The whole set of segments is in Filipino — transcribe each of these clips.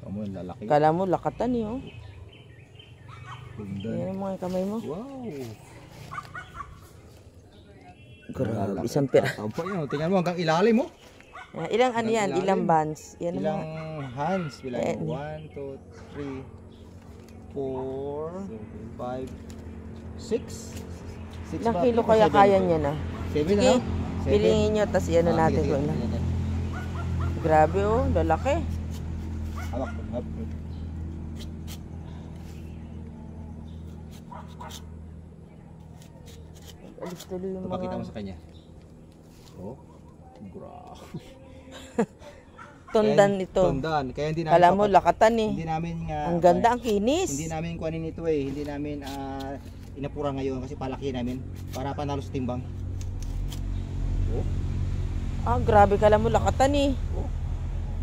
Kamu yung lalaki. Kala mo lakatan eh, oh. Ganda. Yan ang mga kamay mo. Wow. Grabe, isang pera. Tampo yun. Tingnan mo hanggang ilalim mo. Ilang ano yan? ilalim. Ilang bands? Yan Ilang mga. hands? Bilang Yan. 1, 2, 3, 4, 5, 6. Ilang kilo kaya kaya niya na? 7 Sige, na? pilingin nyo, tapos ano natin kung ilan. Grabe oh, lalaki. Hawak. Alis tuloy yung Pakita mo mga sa kanya. Oh, grabe. tundan ito. Tundan. Kaya hindi namin Kala mo lakatan eh. hindi namin Ang ganda, ang kinis. Hindi namin kuanin ito eh. Hindi namin inapura ngayon kasi palaki namin para panalo sa timbang. Oh. Ah, grabe, kala mo lakatan eh. Oh.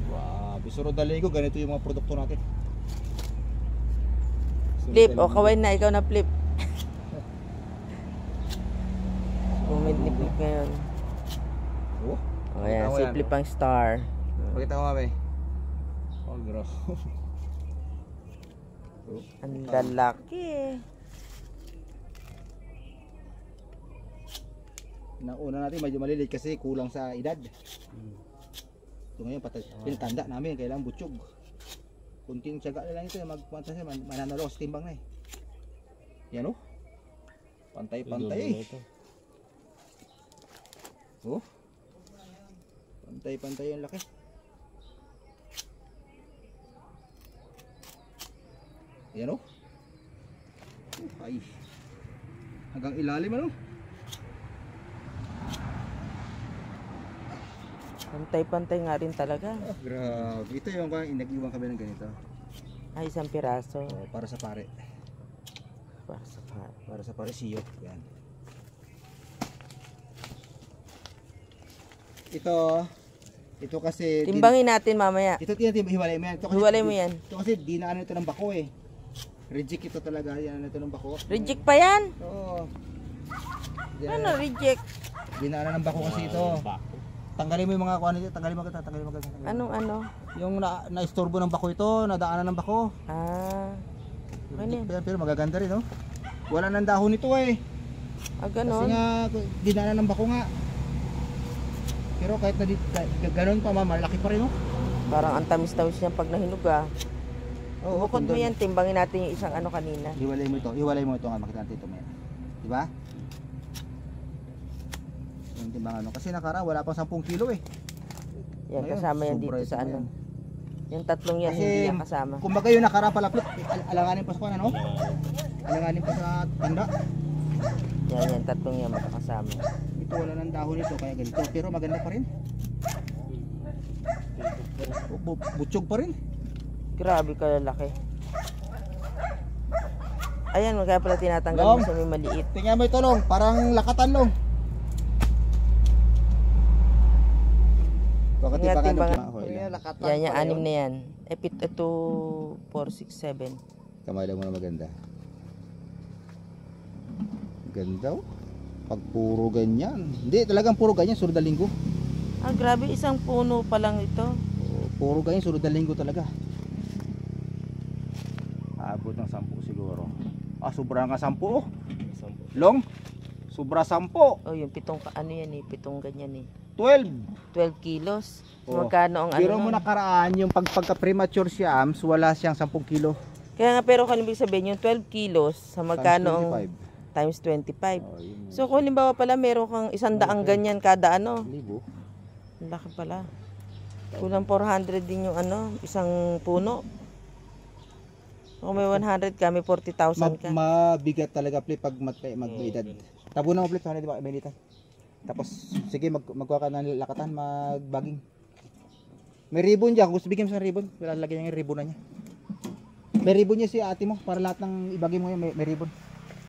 Grabe. Surod daligo, ganito yung mga produkto natin. Flip, o kaway na, ikaw na flip. Bumid ni flip ngayon. Oh. O yan, Pakita mo si yan. flip ang star. Pakita mo mami. Oh, grabe. Oh. Ang lalaki eh. Nauna natin medyo malilit kasi kulang sa edad. So ngayon pinatanda namin kailangan butsyog. Kunting tiyaga na lang ito magpunta siya mananalo sa timbang na eh. Yan oh. Pantay-pantay. Oh. Pantay-pantay yung laki. Yan oh. Ay. Hanggang ilalim ano? Pantay-pantay nga rin talaga. Oh, grabe. Ito yung nag-iwan kami ng ganito. Ay, isang piraso. Oh, para sa pare. Para sa pare siyok. Yan. Ito kasi Timbangin natin mamaya. ito hiwalay mo yan. Ito kasi, Hiwalay mo yan. Ito kasi dinaan ito ng bako eh. Reject ito talaga. Yan ito ng bako. Reject pa yan? Oo. Ano reject? Dinaanan ng bako kasi ito. Tanggalin mo yung mga kuha nito. Tanggalin mo. Anong ano? Yung na-istorbo ng bako ito. Nadaanan ng bako. Ah. Ano yan? Pero magaganda rin oh. Wala nang dahon nito eh. Ah, Kasi ganon. nga dinaanan ng bako nga. Pero kahit na gano'n pa malaki pa rin oh. Parang ang tamis-tamis niya pag nahinog ah. Oo, Bukod mo yan, timbangin natin yung isang ano kanina. Hiwalay mo ito nga makita natin ito mo yan. Di ba? Yung timbang ano kasi nakara wala pang 10 kilo eh. Yan, Ngayon, kasama yan sobra dito ito sa ano. ngayon. Yung tatlong yan, Kasi, hindi yan kasama. Kumbaga yung nakara pala plot, alanganin pa sa kuwan ano? Alanganin pa sa tanda. Yan, tatlong yan magkakasama. Ito wala nang dahon nito kaya ganito pero maganda pa rin. Butsyog pa rin. Grabe kalalaki. Ayan, kaya pala tinatanggal Long. mo sa may maliit. Tingnan mo ito long, parang lakatan long. Bakit Nga, iba ka timbangan. Yan, yung anim na yan. Ito, 4, 6, 7. Kamay lang mo na maganda. Ganda oh. Pag puro ganyan. Hindi, talagang puro ganyan, sunod na linggo. Ah, grabe, isang puno pa lang ito. Oh, puro ganyan, sunod na linggo talaga. Abot ng 10 siguro. Ah, sobra nga 10 oh. Long, sobra 10. Oh, yung pitong, ano yan eh, pitong ganyan eh. 12. 12 kilos. Oh. Magkano ang ano? Pero mo nun? nakaraan, yung pagka-premature siya, wala siyang 10 kilo. Kaya nga, pero kung ibig sabihin, yung 12 kilos, sa magkano ang Times 25. times 25. Oh, yun. So, kung halimbawa pala, meron kang 100 ganyan kada ano. Libo. Ang laki pala. Kulang 400 din yung ano, isang puno. Kung may 100 ka, may 40,000 ka. Mabigat talaga play pag mag-edad. Tabunan mo play, sana di ba, Benita? Tapos, sige, magkuha ka ng lakatan, magbaging. May ribbon dyan, gusto bigyan mo sa ribbon, lalagyan niya yung ribbon na niya. May ribbon niya si ate mo, para lahat ng ibagay mo yan, may ribbon.